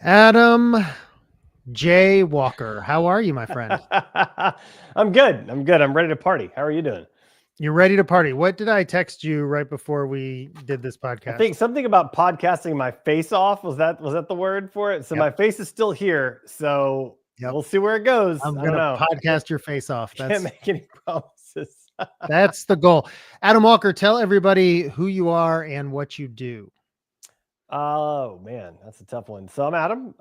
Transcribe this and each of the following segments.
Adam J. Walker, how are you, my friend? I'm good. I'm ready to party. How are you doing? You're ready to party. What did I text you right before we did this I podcast? think something about podcasting my face off. Was that the word for it? So Yep. my face is still here. So Yep. we'll see where it goes. I'm I don't gonna know. podcast your face off. Can't make any promises. That's the goal. Adam Walker, tell everybody who you are and what you do. Oh man, that's a tough one. So I'm Adam.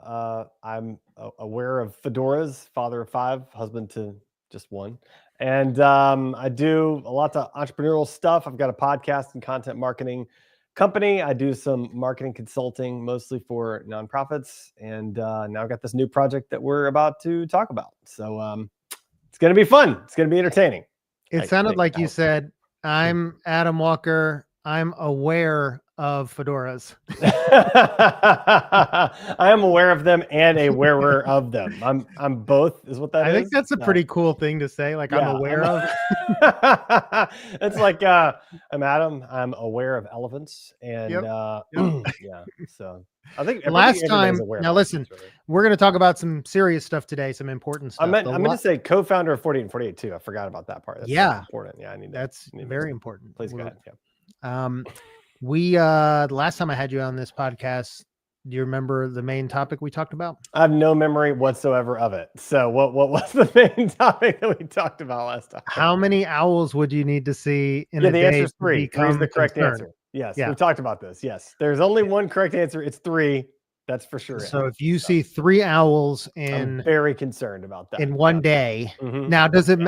I'm aware of fedoras, father of 5, husband to just one, and I do a lot of entrepreneurial stuff. I've got a podcast and content marketing company. I do some marketing consulting, mostly for nonprofits, and now I've got this new project that we're about to talk about. So it's going to be fun. It's going to be entertaining. It sounded like you said, "I'm Adam Walker. I'm aware of fedoras." I am aware of them and a wearer of them. I'm both, is what that is. I think that's a pretty cool thing to say. Like, Yeah, I'm aware of. It's like I'm Adam. I'm aware of elephants, and Yep. yeah. So I think Last everybody's time, aware of now listen, elephants, really. we're going to talk about some serious stuff today, some important I stuff. meant to say co-founder of 48 and 48 too. I forgot about that part. That's Yeah. important. Yeah, I need That's need very important. Please go ahead. Yeah. We the last time I had you on this podcast, do you remember the main topic we talked about? I have no memory whatsoever of it. So what was the main topic that we talked about last time? How many owls would you need to see in Yeah, a the day answer is to 3. 3 is become the correct concerned? answer. Yes, Yeah. we talked about this. Yes, there's only one correct answer. It's 3. That's for sure. So if you see 3 owls I'm very concerned about that. in one day, Mhm. now does it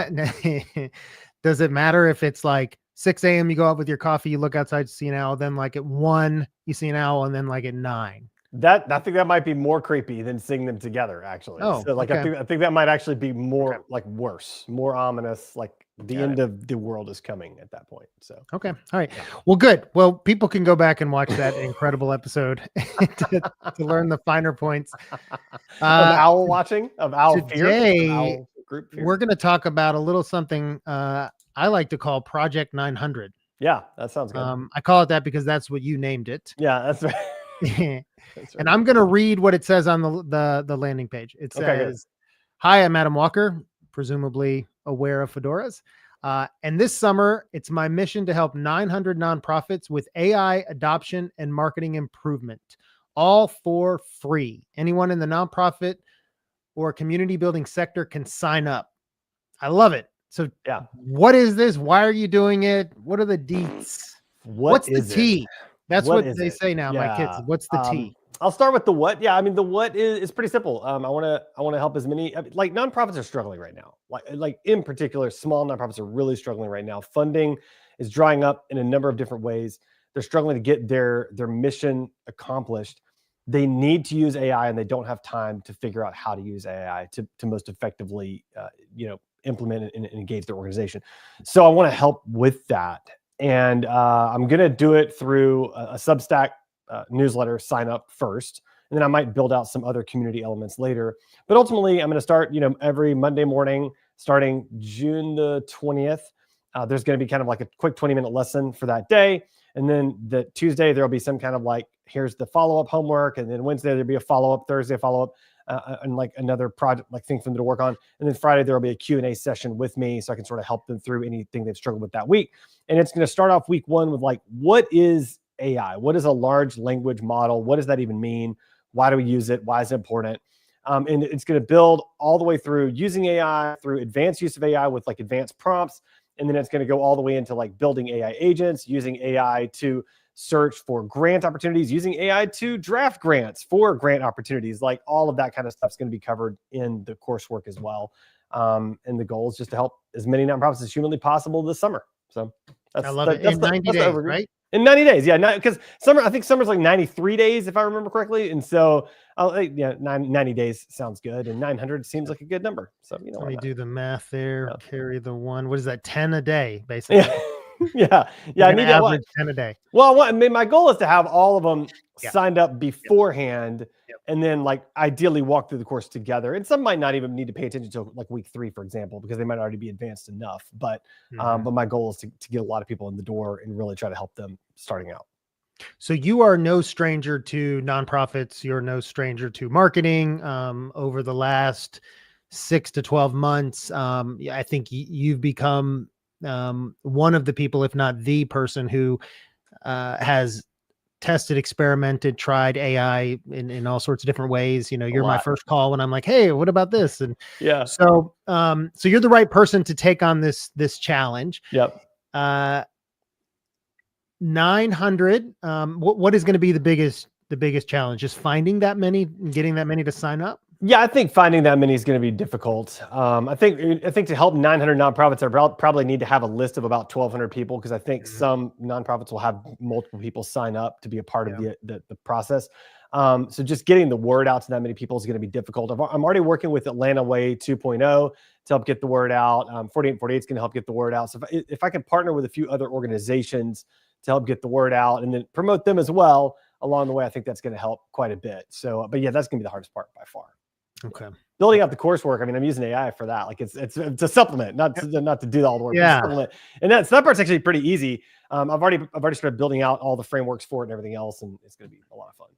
does it matter if it's like 6 a.m. you go out with your coffee, you look outside, you see an owl, then like at 1 you see an owl, and then like at 9? I think that might be more creepy than seeing them together, actually. Oh, So like okay. I think that might actually be more like worse, more ominous, like the end of the world is coming at that point. So Okay. All right. Well, good. Well, people can go back and watch that incredible episode to learn the finer points. Of owl watching, of owl Today, fear, of owl group fear. we're going to talk about a little something I like to call Project 900. Yeah, that sounds good. I call it that because that's what you named it. Yeah, that's right. That's right. And I'm going to read what it says on the landing page. It Okay, good. says, "Hi, I'm Adam Walker, presumably aware of fedoras. And this summer, it's my mission to help 900 nonprofits with AI adoption and marketing improvement, all for free. Anyone in the nonprofit or community building sector can sign up." I love it. So Yeah. what is this? Why are you doing it? What are the deets? What's the T? That's what is they it? say now, my kids. Yeah. What's the T? I'll start with the what. Yeah, I mean the what is pretty simple. I want to help as many like nonprofits are struggling right now. Like in particular, small nonprofits are really struggling right now. Funding is drying up in a number of different ways. They're struggling to get their mission accomplished. They need to use AI, and they don't have time to figure out how to use AI to most effectively, implement and engage their organization. So I want to help with that, and I'm going to do it through a Substack newsletter sign up first, and then I might build out some other community elements later. But ultimately, I'm going to start, every Monday morning, starting June the 20th. There's going to be kind of like a quick 20-minute lesson for that day. And then the Tuesday, there'll be some kind of like, here's the follow-up homework. And then Wednesday, there'll be a follow-up, Thursday, follow-up, and like another project, like thing for them to work on. And then Friday, there'll be a Q&A session with me so I can sort of help them through anything they've struggled with that week. And it's going to start off week 1 with like, what is AI? What is a large language model? What does that even mean? Why do we use it? Why is it important? And it's going to build all the way through using AI, through advanced use of AI with like advanced prompts. And then it's going to go all the way into like building AI agents, using AI to search for grant opportunities, using AI to draft grants for grant opportunities. Like all of that kind of stuff is going to be covered in the coursework as well. And the goal is just to help as many nonprofits as humanly possible this summer. So I love it. In 90 days, right? In 90 days, yeah, because I think summer's like 93 days, if I remember correctly. And so, 90 days sounds good, and 900 seems like a good number. So, let me do the math there. Yeah. Carry the 1. What is that? 10 a day, basically. Yeah. I need average 10 a day. Well, my goal is to have all of them signed up beforehand, and then like ideally walk through the course together. And some might not even need to pay attention to like week 3, for example, because they might already be advanced enough. But my goal is to get a lot of people in the door and really try to help them starting out. So you are no stranger to nonprofits. You're no stranger to marketing. Over the last 6 to 12 months, yeah, I think you've become one of the people, if not the person, who has tested, experimented, tried AI in all sorts of different ways. You know, A you're my lot. first call when I'm like, hey, what about this? And Yeah. so you're the right person to take on this challenge. Yep. 900. What is going to be the biggest challenge? Just finding that many, and getting that many to sign up. Yeah, I think finding that many is going to be difficult. I think to help 900 nonprofits, I probably need to have a list of about 1,200 people, because I think some nonprofits will have multiple people sign up to be a part of the process. So just getting the word out to that many people is going to be difficult. I'm already working with Atlanta Way 2.0 to help get the word out. 4848 is going to help get the word out. So if I can partner with a few other organizations to help get the word out and then promote them as well along the way, I think that's going to help quite a bit. So, but yeah, that's going to be the hardest part by far. Okay. Building out the coursework. I mean, I'm using AI for that. Like it's a supplement, not to do all the work. Yeah. And that part's actually pretty easy. I've already started building out all the frameworks for it and everything else, and it's going to be a lot of fun.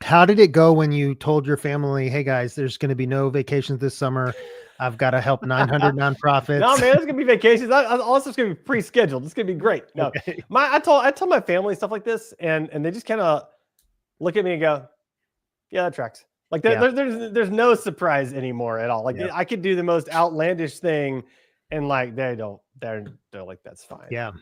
How did it go when you told your family, hey guys, there's going to be no vacations this summer. I've got to help 900 nonprofits. No, man, it's going to be vacations. All this is going to be pre-scheduled. It's going to be great. No, okay. I told my family stuff like this, and they just kind of look at me and go, yeah, that tracks. Like there's no surprise anymore at all. Like I could do the most outlandish thing, and like they're like, that's fine. Yeah.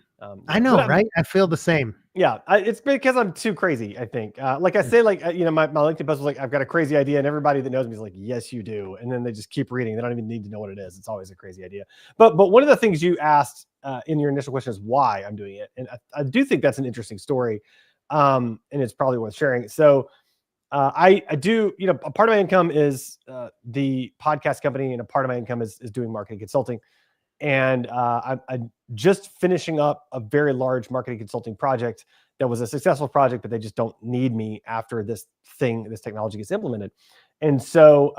I know, right? I feel the same. Yeah, it's because I'm too crazy, I think. Like I say, like, you know, my LinkedIn post was like, I've got a crazy idea, and everybody that knows me is like, yes, you do. And then they just keep reading. They don't even need to know what it is. It's always a crazy idea. But one of the things you asked in your initial question is why I'm doing it. And I do think that's an interesting story. And it's probably worth sharing. So I do, you know, a part of my income is the podcast company, and a part of my income is doing marketing consulting. And I'm just finishing up a very large marketing consulting project that was a successful project, but they just don't need me after this technology gets implemented. And so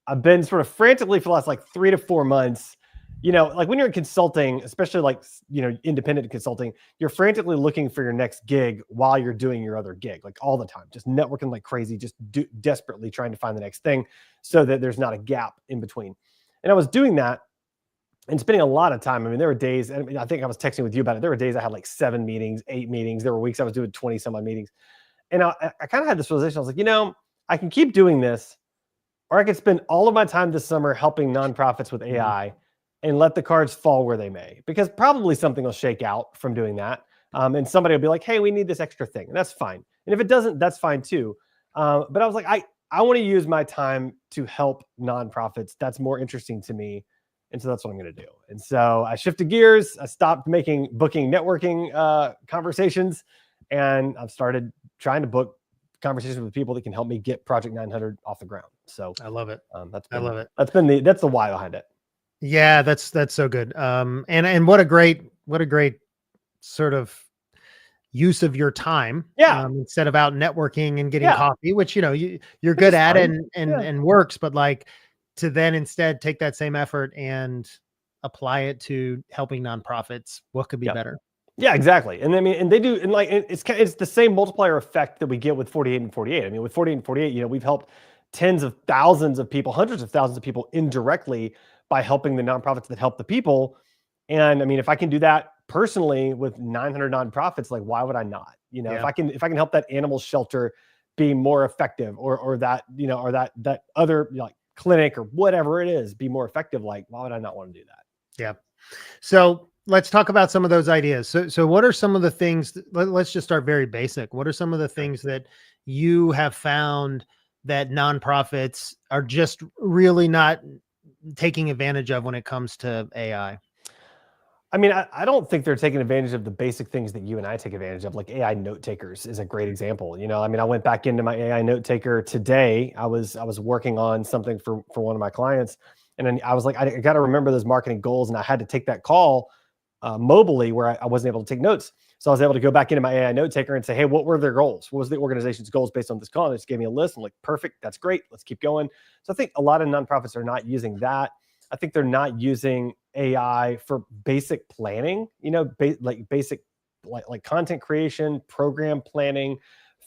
I've been sort of frantically for the last like 3 to 4 months, you know, like when you're in consulting, especially like, you know, independent consulting, you're frantically looking for your next gig while you're doing your other gig, like all the time, just networking like crazy, just desperately trying to find the next thing so that there's not a gap in between. And I was doing that and spending a lot of time. I mean, there were days, and I mean, I think I was texting with you about it. There were days I had like 7 meetings, 8 meetings. There were weeks I was doing 20 some odd meetings. And I kind of had this realization. I was like, you know, I can keep doing this, or I could spend all of my time this summer helping nonprofits with AI and let the cards fall where they may, because probably something will shake out from doing that. And somebody will be like, hey, we need this extra thing. And that's fine. And if it doesn't, that's fine too. But I was like, I want to use my time to help nonprofits. That's more interesting to me. And so that's what I'm going to do. And so I shifted gears. I stopped booking networking conversations, and I've started trying to book conversations with people that can help me get Project 900 off the ground. So I love it. I love it. That's the why behind it. Yeah, that's so good. And what a great sort of use of your time. Yeah. Instead of out networking and getting coffee, which, you know, you're good at it and works, but like to then instead take that same effort and apply it to helping nonprofits, what could be better? Yeah, exactly. And I mean, and they do, and like, it's the same multiplier effect that we get with 48 and 48. I mean, with 48 and 48, you know, we've helped tens of thousands of people, hundreds of thousands of people indirectly by helping the nonprofits that help the people. And I mean, if I can do that personally with 900 nonprofits, like, why would I not? You know, if I can help that animal shelter be more effective, or that, you know, or that other, you know, like clinic or whatever it is, be more effective, like, why would I not want to do that? Yeah. So let's talk about some of those ideas. So what are some of the things, let's just start very basic. What are some of the things that you have found that nonprofits are just really not taking advantage of when it comes to AI? I mean, I don't think they're taking advantage of the basic things that you and I take advantage of. Like AI note takers is a great example. You know, I mean, I went back into my AI note taker today. I was working on something for one of my clients, and then I was like, I got to remember those marketing goals, and I had to take that call mobily where I wasn't able to take notes. So I was able to go back into my AI note taker and say, hey, what were their goals? What was the organization's goals based on this call? And it just gave me a list. I'm like, perfect, that's great. Let's keep going. So I think a lot of nonprofits are not using that. I think they're not using AI for basic planning, you know, like basic like content creation, program planning,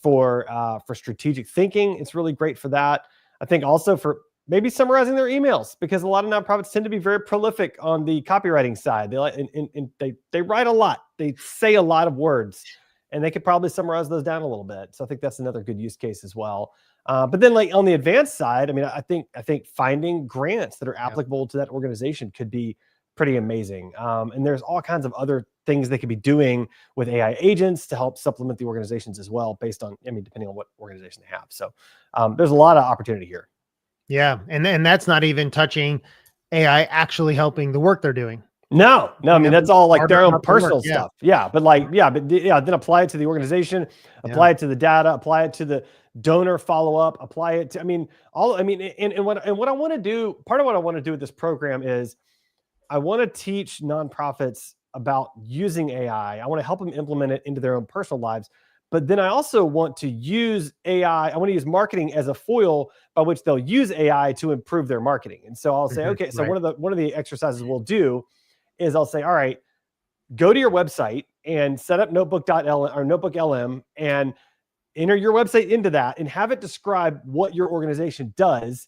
for strategic thinking. It's really great for that. I think also for maybe summarizing their emails, because a lot of nonprofits tend to be very prolific on the copywriting side. They like and they write a lot. They say a lot of words, and they could probably summarize those down a little bit. So I think that's another good use case as well. But then, like on the advanced side, I mean, I think finding grants that are applicable to that organization could be pretty amazing. And there's all kinds of other things they could be doing with AI agents to help supplement the organizations as well, based on, I mean, depending on what organization they have. So there's a lot of opportunity here. Yeah, and that's not even touching AI actually helping the work they're doing. No, I mean, that's all like their own personal Yeah. stuff. Yeah. But then apply it to the organization, apply it to the data, apply it to the donor follow-up, apply it to, and what I want to do, part of what I want to do with this program is I want to teach nonprofits about using AI. I want to help them implement it into their own personal lives. But then I also want to use AI. I want to use marketing as a foil by which they'll use AI to improve their marketing. And so I'll say, okay, so one of the exercises we'll do is I'll say, all right, go to your website and set up notebook.lm or notebook.lm and enter your website into that and have it describe what your organization does.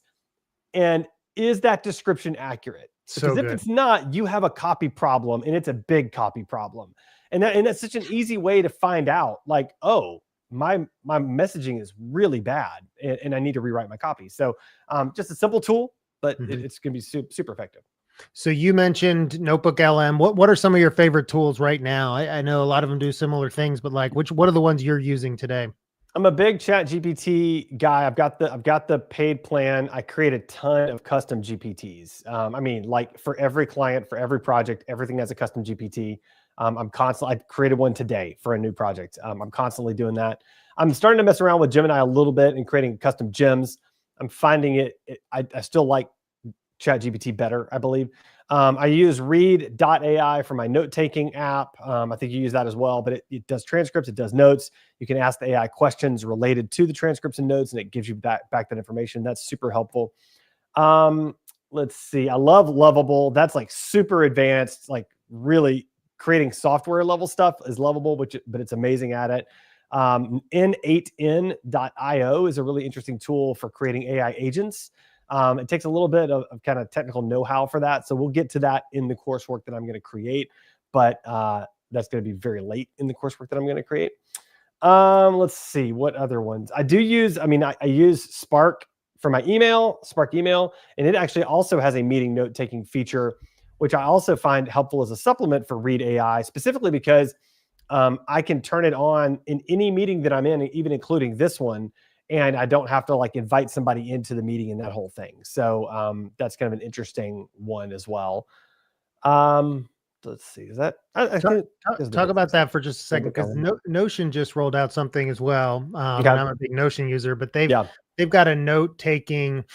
And is that description accurate? Because if it's not, you have a copy problem, and it's a big copy problem. And that's such an easy way to find out, like, oh, my messaging is really bad, and I need to rewrite my copy. So just a simple tool, but it's going to be super effective. So you mentioned Notebook LM. What are some of your favorite tools right now? I know a lot of them do similar things, but like what are the ones you're using today? I'm a big ChatGPT guy. I've got the paid plan. I create a ton of custom GPTs. I mean, like for every client, for every project, everything has a custom GPT. I created one today for a new project. I'm constantly doing that. I'm starting to mess around with Gemini a little bit and creating custom gems. I'm finding I still like ChatGPT better, I believe. I use read.ai for my note-taking app. I think you use that as well, but it does transcripts, it does notes. You can ask the AI questions related to the transcripts and notes, and it gives you back that information. That's super helpful. Let's see. I love Lovable. That's like super advanced, like really creating software level stuff is Lovable, but it's amazing at it. N8n.io is a really interesting tool for creating AI agents. It takes a little bit of kind of technical know-how for that. So we'll get to that in the coursework that I'm going to create, but that's going to be very late in the coursework that I'm going to create. Let's see what other ones I do use. I use Spark for my Spark email, and it actually also has a meeting note-taking feature, which I also find helpful as a supplement for Read AI, specifically because I can turn it on in any meeting that I'm in, even including this one, and I don't have to like invite somebody into the meeting and that whole thing. So that's kind of an interesting one as well. Let's see. Is that talk about that for just a second, because Notion just rolled out something as well. And I'm a big Notion user, but they've got a note taking.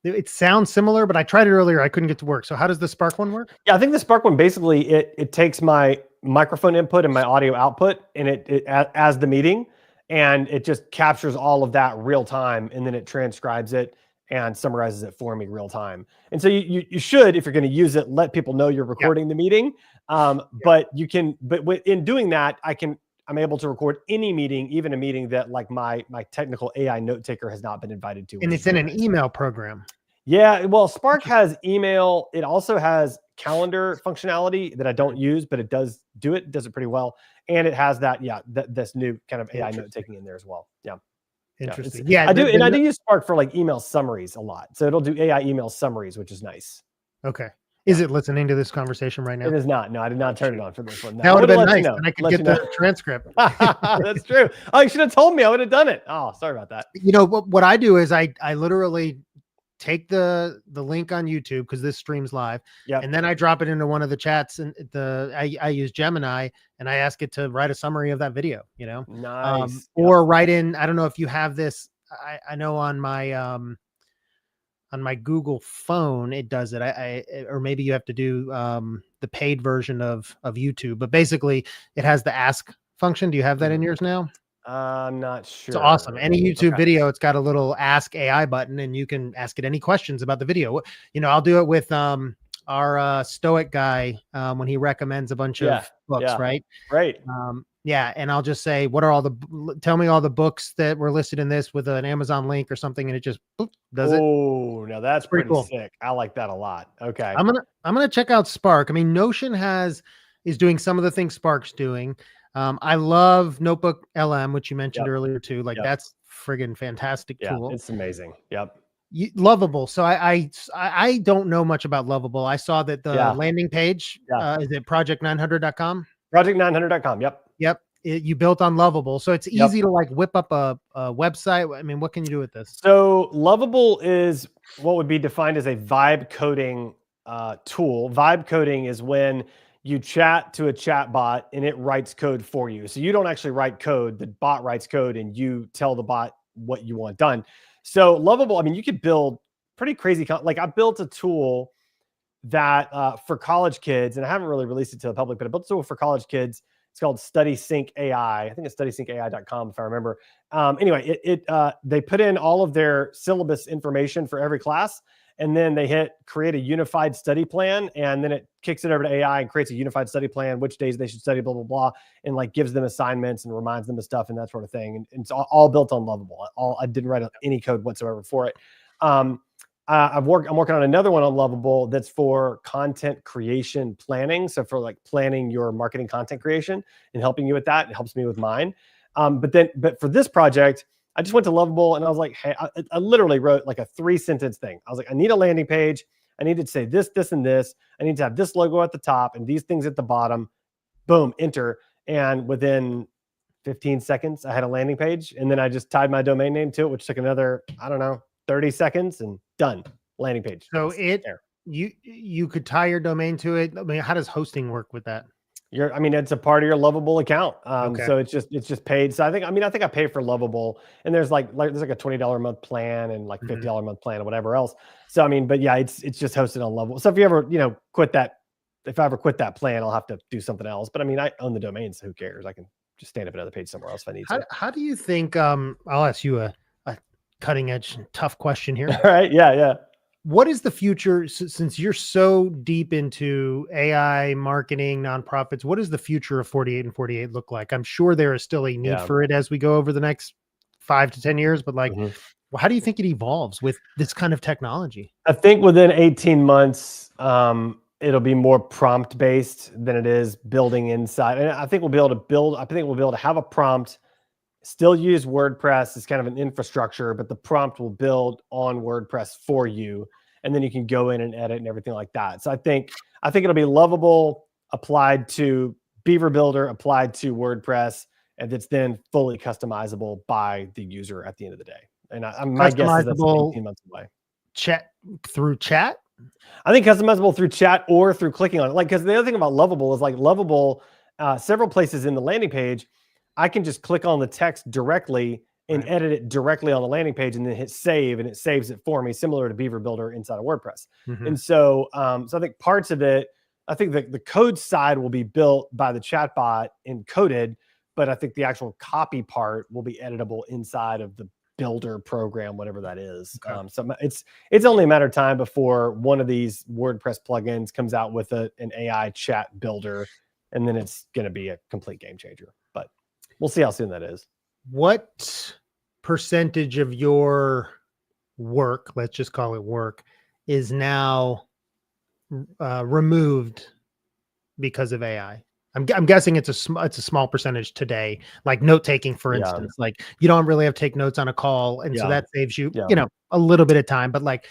It sounds similar, but I tried it earlier. I couldn't get to work. So how does the Spark one work? Yeah, I think the Spark one basically it takes my microphone input and my audio output, and it as the meeting, and it just captures all of that real time, and then it transcribes it and summarizes it for me real time. And so you should, if you're going to use it, let people know you're recording the meeting. But in doing that, I'm able to record any meeting, even a meeting that like my technical AI note taker has not been invited to. And it's in an email program. Yeah, well, Spark has email. It also has calendar functionality that I don't use, but it does do it. It does it pretty well. And it has that, this new kind of AI note taking in there as well. Yeah. Interesting. I do use Spark for like email summaries a lot. So it'll do AI email summaries, which is nice. Okay. Is it listening to this conversation right now? It is not. No, I did not turn it on for this one. No, that would have been nice. And I could get the transcript. That's true. Oh, you should have told me. I would have done it. Oh, sorry about that. You know, what I do is I literally take the link on YouTube, because this streams live. And then I drop it into one of the chats, and I use Gemini, and I ask it to write a summary of that video, Nice. Or write in, I don't know if you have this. I know on my Google phone, it does it. Or maybe you have to do the paid version of YouTube, but basically it has the ask function. Do you have that in yours now? I'm not sure. It's awesome. Any YouTube video, it's got a little ask AI button, and you can ask it any questions about the video. I'll do it with our Stoic guy when he recommends a bunch of books, right? Right. Yeah, and I'll just say, what are all the tell me all the books that were listed in this with an Amazon link or something, and it just boop, does it. Oh, now that's It's pretty pretty cool. sick. I like that a lot. Okay. I'm gonna check out Spark. I mean, Notion is doing some of the things Spark's doing. I love Notebook LM, which you mentioned Yep. earlier too. Like Yep. that's friggin' fantastic Yeah, tool. it's amazing. Yep. Lovable. So I don't know much about Lovable. I saw that the Yeah. landing page Yeah. is it project900.com. Project900.com. Yep. Yep. You built on Lovable. So it's Yep. easy to like whip up a website. I mean, what can you do with this? So Lovable is what would be defined as a vibe coding tool. Vibe coding is when you chat to a chat bot and it writes code for you. So you don't actually write code, the bot writes code and you tell the bot what you want done. So Lovable, I mean, you could build pretty crazy, like I built a tool that for college kids, and I haven't really released it to the public, but I built a tool for college kids. It's called Study Sync AI. I think it's studysyncai.com if I remember. Anyway, they put in all of their syllabus information for every class, and then they hit create a unified study plan, and then it kicks it over to AI and creates a unified study plan, which days they should study, blah, blah, blah, and like gives them assignments and reminds them of stuff and that sort of thing. And it's all built on Lovable. I didn't write any code whatsoever for it. I'm working on another one on Lovable that's for content creation planning. So for like planning your marketing content creation and helping you with that, it helps me with mine. But for this project, I just went to Lovable and I was like, hey, I literally wrote like a 3-sentence thing. I was like, I need a landing page. I need to say this, this, and this. I need to have this logo at the top and these things at the bottom. Boom, enter. And within 15 seconds, I had a landing page. And then I just tied my domain name to it, which took another, I don't know, 30 seconds and done. Landing page. So you could tie your domain to it. I mean, how does hosting work with that? I mean, it's a part of your Lovable account. Okay. So it's just paid. So I think I pay for Lovable, and there's like there's like a $20 a month plan and like $50 a month plan or whatever else. So I mean, but yeah, it's just hosted on Lovable. So if you ever quit that, if I ever quit that plan, I'll have to do something else. But I mean, I own the domain, so who cares? I can just stand up another page somewhere else if I need to. How do you think? I'll ask you a cutting edge, tough question here. All right. Yeah. What is the future, since you're so deep into AI marketing, nonprofits? What does the future of 48 and 48 look like? I'm sure there is still a need for it as we go over the next 5 to 10 years, but like, how do you think it evolves with this kind of technology? I think within 18 months, it'll be more prompt based than it is building inside. And I think we'll be able to have a prompt, still use WordPress as kind of an infrastructure, but the prompt will build on WordPress for you. And then you can go in and edit and everything like that. So I think it'll be Lovable applied to Beaver Builder, applied to WordPress, and it's then fully customizable by the user at the end of the day. And my guess is that's 18 months away. Chat through chat? I think customizable through chat or through clicking on it. Like, because the other thing about Lovable is like Lovable, several places in the landing page, I can just click on the text directly and edit it directly on the landing page and then hit save, and it saves it for me, similar to Beaver Builder inside of WordPress. And so, so I think parts of it, I think the code side will be built by the chatbot and coded, but I think the actual copy part will be editable inside of the builder program, whatever that is. So it's only a matter of time before one of these WordPress plugins comes out with an AI chat builder, and then it's going to be a complete game changer. But we'll see how soon that is. What percentage of your work, let's just call it work, is now removed because of AI? I'm guessing it's a small percentage today, like note taking, for instance. Like you don't really have to take notes on a call, and so that saves you, a little bit of time. But like,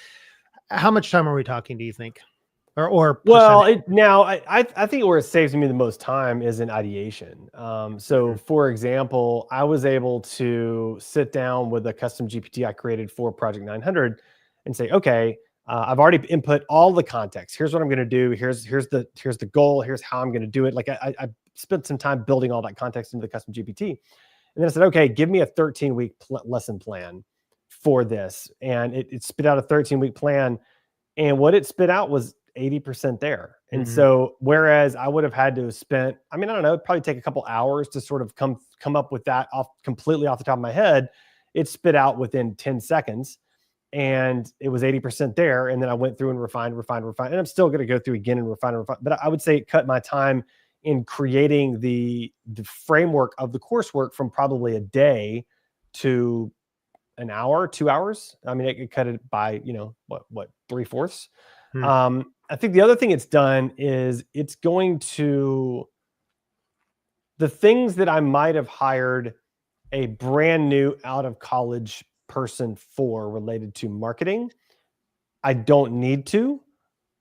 how much time are we talking, do you think? Or well, I think where it saves me the most time is in ideation. So for example, I was able to sit down with a custom GPT I created for Project 900 and say, okay, I've already input all the context. Here's what I'm going to do. Here's the goal. Here's how I'm going to do it. Like I spent some time building all that context into the custom GPT, and then I said, okay, give me a 13-week lesson plan for this, and it spit out a 13-week plan, and what it spit out was 80% there. And so whereas I would have had to have spent, I mean, I don't know, it'd probably take a couple hours to sort of come up with that completely off the top of my head, it spit out within 10 seconds. And it was 80% there. And then I went through and refined. And I'm still going to go through again and refine. But I would say it cut my time in creating the framework of the coursework from probably a day to an hour, 2 hours. I mean, it cut it by, what 3/4. I think the other thing it's done is it's going to, the things that I might have hired a brand new out of college person for related to marketing, I don't need to.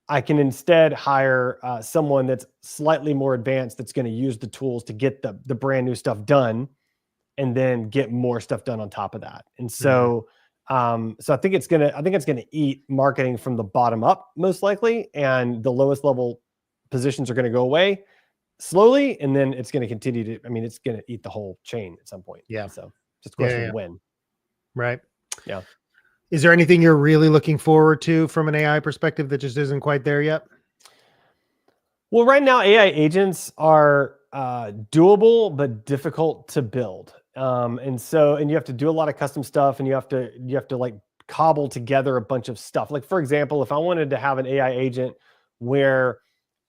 I can instead hire someone that's slightly more advanced that's going to use the tools to get the brand new stuff done, and then get more stuff done on top of that. And so, so I think it's gonna eat marketing from the bottom up most likely, and the lowest level positions are going to go away slowly, and then it's going to continue to. I mean, it's going to eat the whole chain at some point. Yeah. So just a question of when. Right. Yeah. Is there anything you're really looking forward to from an AI perspective that just isn't quite there yet? Well, right now AI agents are doable but difficult to build, and you have to do a lot of custom stuff, and you have to like cobble together a bunch of stuff. Like, for example, if I wanted to have an AI agent where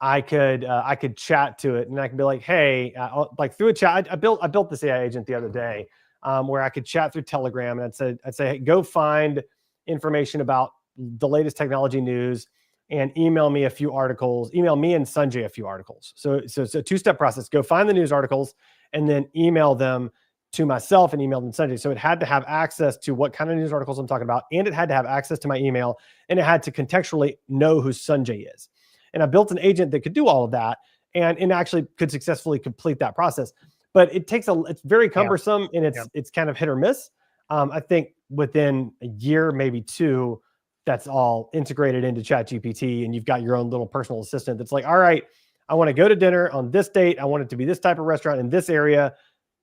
I could chat to it, and I could be like, hey, like through a chat. I built this AI agent the other day, where I could chat through Telegram, and I'd say, hey, go find information about the latest technology news and email me a few articles. Email me and Sanjay a few articles. So it's a two-step process. Go find the news articles and then email them to myself and email them to Sanjay. So it had to have access to what kind of news articles I'm talking about, and it had to have access to my email, and it had to contextually know who Sanjay is. And I built an agent that could do all of that, and actually could successfully complete that process. But it's very cumbersome, and it's kind of hit or miss. I think within a year, maybe 2, that's all integrated into ChatGPT, and you've got your own little personal assistant that's like, all right, I want to go to dinner on this date. I want it to be this type of restaurant in this area.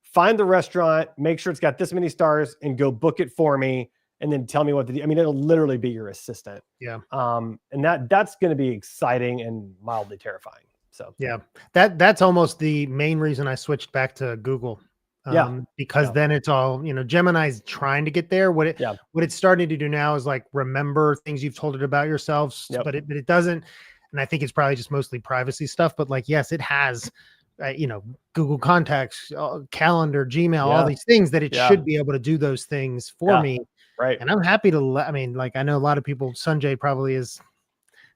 Find the restaurant, make sure it's got this many stars, and go book it for me, and then tell me what to do. I mean, it'll literally be your assistant. Yeah. And that's going to be exciting and mildly terrifying. So yeah, that's almost the main reason I switched back to Google. Because then it's all, Gemini's trying to get there. What it's starting to do now is like remember things you've told it about yourselves, but it doesn't. And I think it's probably just mostly privacy stuff. But like, yes, it has, Google Contacts, Calendar, Gmail, all these things that it should be able to do those things for me. Right. And I'm happy to. I mean, like I know a lot of people. Sanjay probably is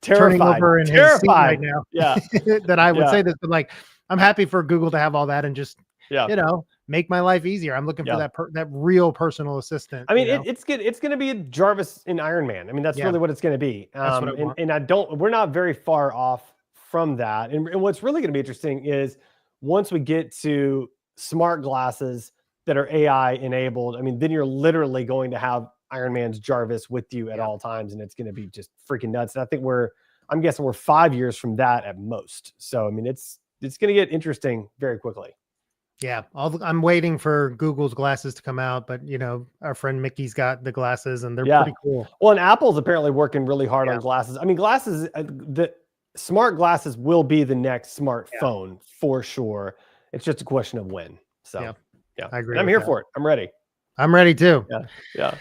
terrified. Turning over in his seat right now. Yeah. That I would say this, but like, I'm happy for Google to have all that and just, make my life easier. I'm looking for that real personal assistant. I mean, it's good. It's going to be a Jarvis in Iron Man. I mean, that's really what it's going to be. That's what I want. And we're not very far off from that. And what's really going to be interesting is once we get to smart glasses that are AI enabled, I mean, then you're literally going to have Iron Man's Jarvis with you at all times, and it's going to be just freaking nuts. And I think I'm guessing we're 5 years from that at most. So, I mean, it's going to get interesting very quickly. Yeah. I'm waiting for Google's glasses to come out, but our friend Mickey's got the glasses and they're pretty cool. Well, and Apple's apparently working really hard on glasses. I mean, glasses, the smart glasses will be the next smartphone for sure. It's just a question of when. So I agree. And I'm here for it. I'm ready. I'm ready too. Yeah.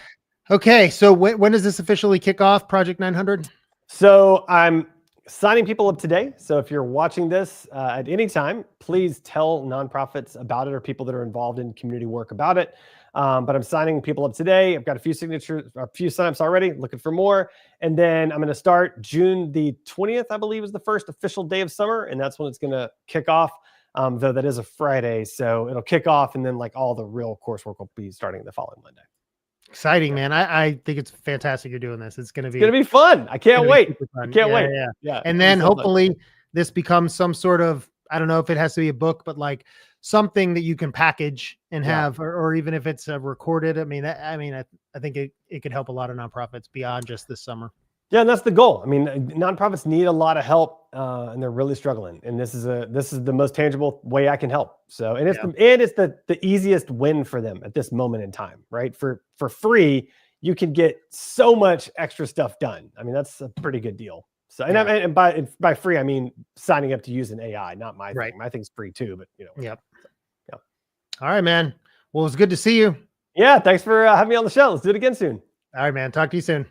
Okay. So when does this officially kick off, Project 900? So I'm signing people up today. So if you're watching this at any time, please tell nonprofits about it or people that are involved in community work about it. But I'm signing people up today. I've got a few signatures, a few signups already, looking for more. And then I'm going to start June the 20th, I believe is the first official day of summer. And that's when it's going to kick off, though that is a Friday. So it'll kick off, and then like all the real coursework will be starting the following Monday. Exciting, man. I think it's fantastic you're doing this. It's going to be fun. I can't wait. I can't wait. Yeah. And then hopefully this becomes some sort of, I don't know if it has to be a book, but like something that you can package and have, or even if it's recorded. I think it could help a lot of nonprofits beyond just this summer. Yeah, and that's the goal. I mean, nonprofits need a lot of help, and they're really struggling. And this is the most tangible way I can help. So, and it's the easiest win for them at this moment in time, right? For free, you can get so much extra stuff done. I mean, that's a pretty good deal. So, and by free, I mean signing up to use an AI, not my thing. My thing's free too, but Yep. All right, man. Well, it's good to see you. Yeah, thanks for having me on the show. Let's do it again soon. All right, man. Talk to you soon.